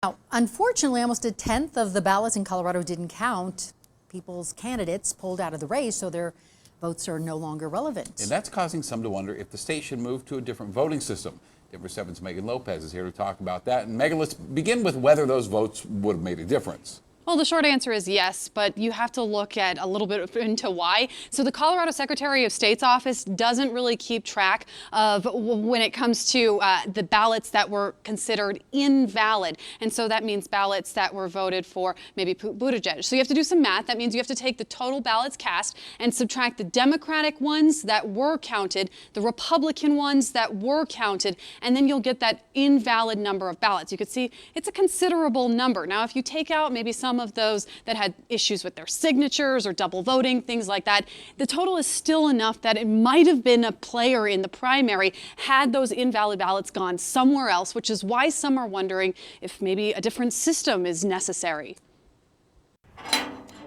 Now, unfortunately, almost a tenth of the ballots in Colorado didn't count. People's candidates pulled out of the race, so their votes are no longer relevant. And that's causing some to wonder if the state should move to a different voting system. Denver 7's Megan Lopez is here to talk about that. And Megan, let's begin with whether those votes would have made a difference. Well, the short answer is yes, but you have to look at a little bit into why. So the Colorado Secretary of State's office doesn't really keep track of when it comes to the ballots that were considered invalid. And so that means ballots that were voted for maybe Buttigieg. So you have to do some math. That means you have to take the total ballots cast and subtract the Democratic ones that were counted, the Republican ones that were counted, and then you'll get that invalid number of ballots. You could see it's a considerable number. Now, if you take out maybe some of those that had issues with their signatures or double voting, things like that, the total is still enough that it might have been a player in the primary had those invalid ballots gone somewhere else, which is why some are wondering if maybe a different system is necessary.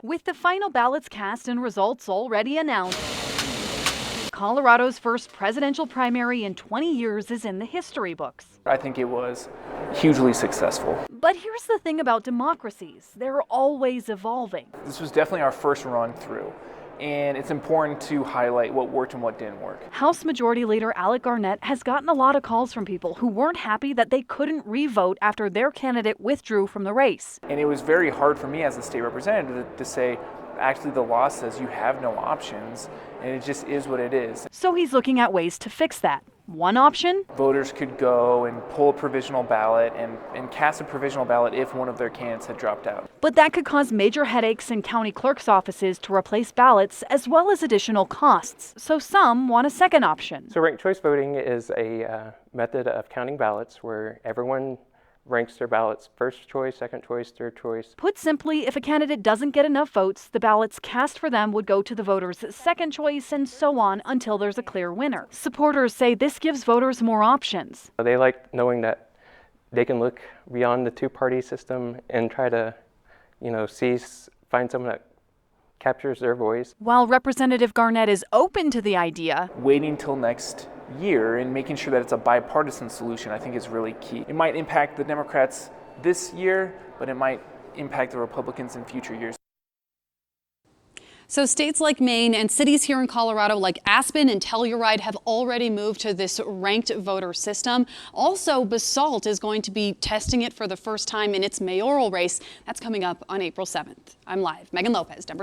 With the final ballots cast and results already announced, Colorado's first presidential primary in 20 years is in the history books. I think it was hugely successful. But here's the thing about democracies. They're always evolving. This was definitely our first run through, and it's important to highlight what worked and what didn't work. House Majority Leader Alec Garnett has gotten a lot of calls from people who weren't happy that they couldn't re-vote after their candidate withdrew from the race. And it was very hard for me as a state representative to say, actually the law says you have no options, and it just is what it is. So he's looking at ways to fix that. One option? Voters could go and pull a provisional ballot and cast a provisional ballot if one of their candidates had dropped out. But that could cause major headaches in county clerks' offices to replace ballots, as well as additional costs. So some want a second option. So ranked choice voting is a method of counting ballots where everyone ranks their ballots first choice, second choice, third choice. Put simply, if a candidate doesn't get enough votes, the ballots cast for them would go to the voters' second choice and so on until there's a clear winner. Supporters say this gives voters more options. They like knowing that they can look beyond the two-party system and try to, find someone that captures their voice. While Representative Garnett is open to the idea, waiting till next year and making sure that it's a bipartisan solution, I think, is really key. It might impact the Democrats this year, but it might impact the Republicans in future years. So states like Maine and cities here in Colorado like Aspen and Telluride have already moved to this ranked voter system. Also, Basalt is going to be testing it for the first time in its mayoral race. That's coming up on April 7th. I'm live. Megan Lopez, Denver.